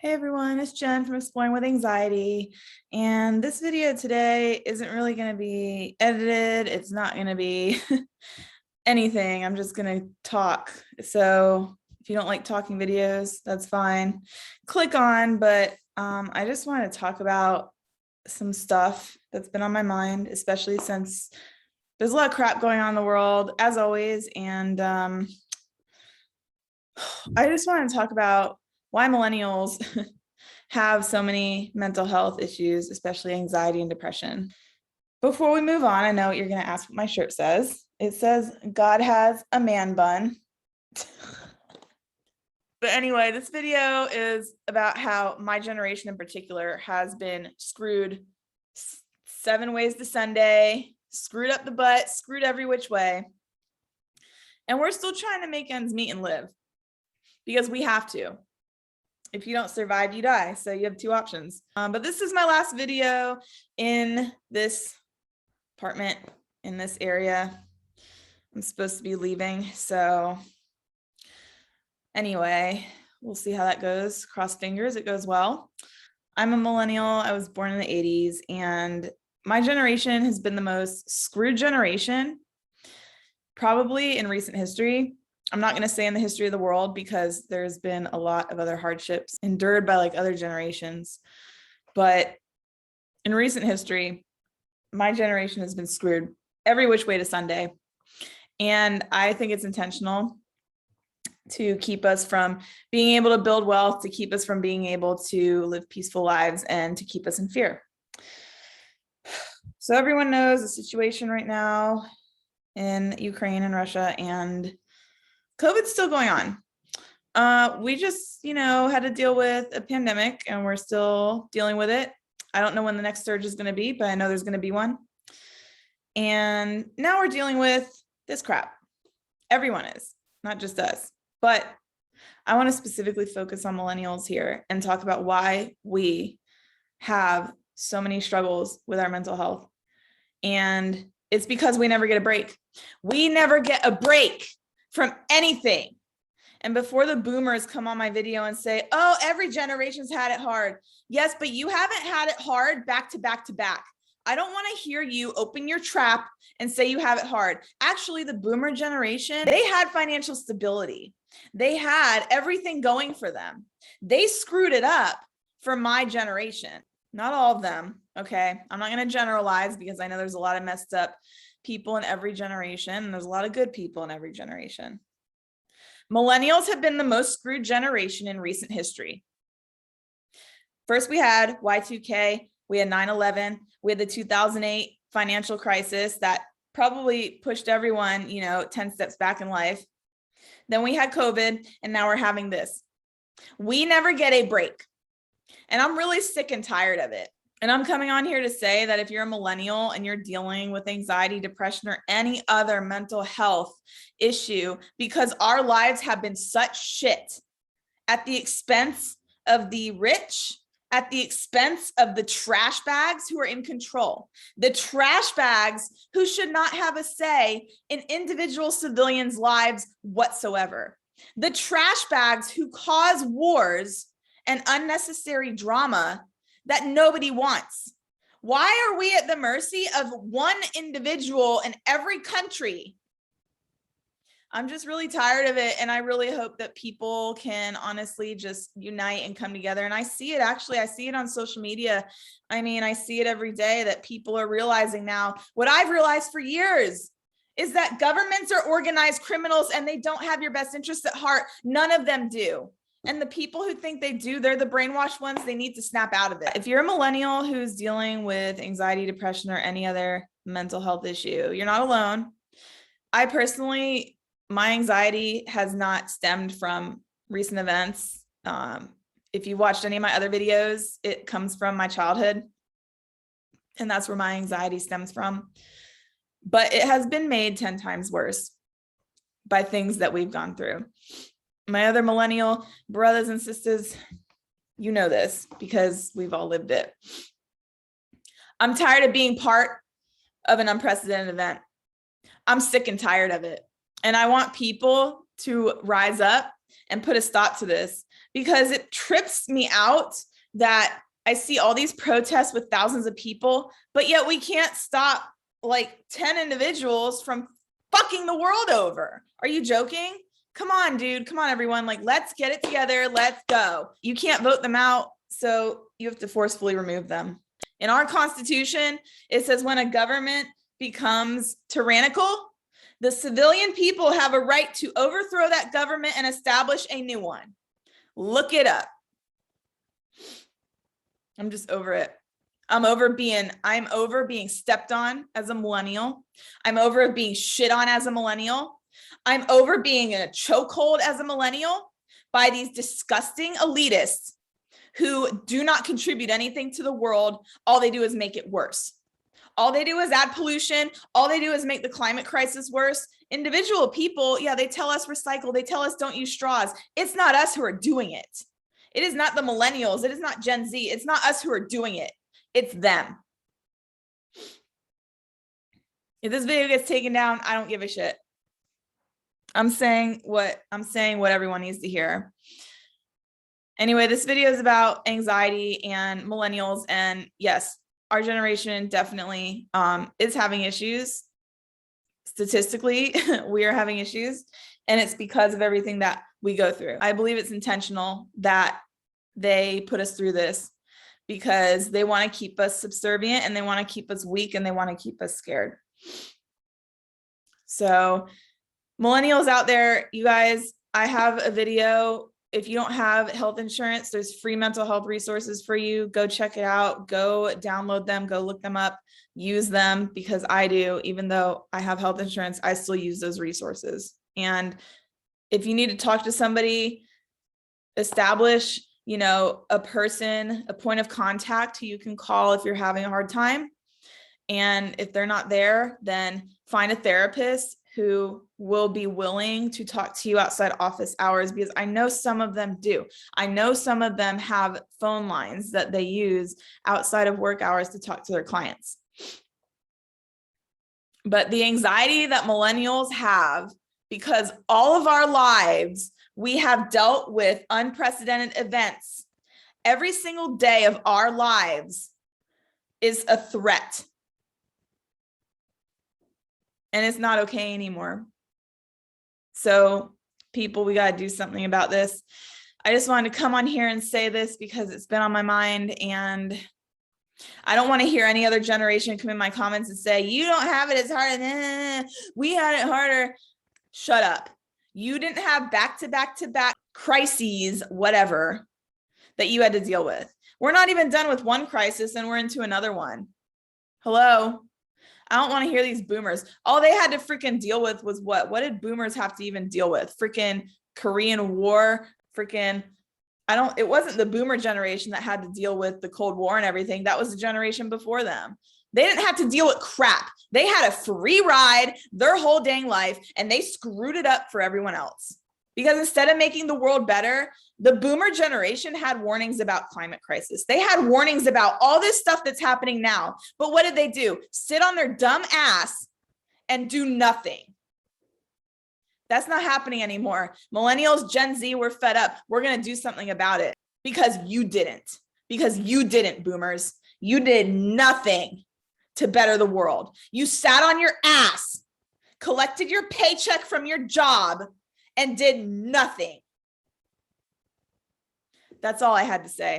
Hey everyone, it's Jen from Exploring with Anxiety. And this video today isn't really going to be edited. It's not going to be anything. I'm just going to talk. So if you don't like talking videos, that's fine. Click on, but I just want to talk about some stuff that's been on my mind, especially since there's a lot of crap going on in the world, as always. And I just want to talk about why millennials have so many mental health issues, especially anxiety and depression. Before we move on, I know you're going to ask what my shirt says. It says, God has a man bun. But anyway, this video is about how my generation in particular has been screwed 7 ways to Sunday, screwed up the butt, screwed every which way. And we're still trying to make ends meet and live because we have to. If you don't survive, you die. So you have 2 options. But this is my last video in this apartment, in this area. I'm supposed to be leaving. So anyway, we'll see how that goes. Cross fingers, it goes well. I'm a millennial. I was born in the 80s, and my generation has been the most screwed generation probably in recent history. I'm not going to say in the history of the world because there's been a lot of other hardships endured by like other generations. But in recent history, my generation has been screwed every which way to Sunday. And I think it's intentional to keep us from being able to build wealth, to keep us from being able to live peaceful lives, and to keep us in fear. So everyone knows the situation right now in Ukraine and Russia, and COVID's still going on. We just, had to deal with a pandemic, and we're still dealing with it. I don't know when the next surge is going to be, but I know there's going to be one. And now we're dealing with this crap. Everyone is, not just us. But I want to specifically focus on millennials here and talk about why we have so many struggles with our mental health. And it's because we never get a break. We never get a break from anything. And before the boomers come on my video and say, oh, every generation's had it hard. Yes, but you haven't had it hard back to back to back. I don't want to hear you open your trap and say you have it hard. Actually, the boomer generation, they had financial stability. They had everything going for them. They screwed it up for my generation. Not all of them, okay? I'm not going to generalize because I know there's a lot of messed up people in every generation, and there's a lot of good people in every generation. Millennials have been the most screwed generation in recent history. First, we had Y2K, we had 9/11, we had the 2008 financial crisis that probably pushed everyone, 10 steps back in life. Then we had COVID, and now we're having this. We never get a break. And I'm really sick and tired of it. And I'm coming on here to say that if you're a millennial and you're dealing with anxiety, depression, or any other mental health issue, because our lives have been such shit at the expense of the rich, at the expense of the trash bags who are in control, the trash bags who should not have a say in individual civilians' lives whatsoever, the trash bags who cause wars and unnecessary drama that nobody wants. Why are we at the mercy of one individual in every country? I'm just really tired of it. And I really hope that people can honestly just unite and come together. And I see it, I see it on social media. I see it every day that people are realizing now what I've realized for years is that governments are organized criminals and they don't have your best interests at heart. None of them do. And the people who think they do, they're the brainwashed ones. They need to snap out of it. If you're a millennial who's dealing with anxiety, depression, or any other mental health issue, you're not alone. I personally, my anxiety has not stemmed from recent events. If you watched any of my other videos, it comes from my childhood. And that's where my anxiety stems from. But it has been made 10 times worse by things that we've gone through. My other millennial brothers and sisters, you know this because we've all lived it. I'm tired of being part of an unprecedented event. I'm sick and tired of it. And I want people to rise up and put a stop to this, because it trips me out that I see all these protests with thousands of people, but yet we can't stop like 10 individuals from fucking the world over. Are you joking? Come on, dude. Come on, everyone. Like, let's get it together. Let's go. You can't vote them out, so you have to forcefully remove them. In our Constitution, it says when a government becomes tyrannical, the civilian people have a right to overthrow that government and establish a new one. Look it up. I'm just over it. I'm over being stepped on as a millennial. I'm over being shit on as a millennial. I'm over being in a chokehold as a millennial by these disgusting elitists who do not contribute anything to the world. All they do is make it worse. All they do is add pollution. All they do is make the climate crisis worse. Individual people, yeah, they tell us recycle. They tell us don't use straws. It's not us who are doing it. It is not the millennials. It is not Gen Z. It's not us who are doing it. It's them. If this video gets taken down, I don't give a shit. I'm saying what everyone needs to hear. Anyway, this video is about anxiety and millennials. And yes, our generation definitely is having issues. Statistically, we are having issues. And it's because of everything that we go through. I believe it's intentional that they put us through this because they want to keep us subservient and they want to keep us weak and they want to keep us scared. So millennials out there, you guys, I have a video. If you don't have health insurance, there's free mental health resources for you. Go check it out. Go download them. Go look them up. Use them, because I do. Even though I have health insurance, I still use those resources. And if you need to talk to somebody, establish, a person, a point of contact who you can call if you're having a hard time. And if they're not there, then find a therapist who will be willing to talk to you outside office hours, because I know some of them do. I know some of them have phone lines that they use outside of work hours to talk to their clients. But the anxiety that millennials have, because all of our lives, we have dealt with unprecedented events. Every single day of our lives is a threat. And it's not okay anymore. So people, we got to do something about this. I just wanted to come on here and say this because it's been on my mind, and I don't want to hear any other generation come in my comments and say, you don't have it as hard as we had it harder. Shut up. You didn't have back-to-back-to-back crises, whatever, that you had to deal with. We're not even done with one crisis and we're into another one. Hello? I don't want to hear these boomers. All they had to freaking deal with was what? What did boomers have to even deal with? Freaking Korean War, freaking, it wasn't the boomer generation that had to deal with the Cold War and everything. That was the generation before them. They didn't have to deal with crap. They had a free ride their whole dang life, and they screwed it up for everyone else. Because instead of making the world better, the boomer generation had warnings about climate crisis. They had warnings about all this stuff that's happening now. But what did they do? Sit on their dumb ass and do nothing. That's not happening anymore. Millennials, Gen Z, we're fed up. We're going to do something about it because you didn't. Because you didn't, boomers. You did nothing to better the world. You sat on your ass, collected your paycheck from your job, and did nothing. That's all I had to say.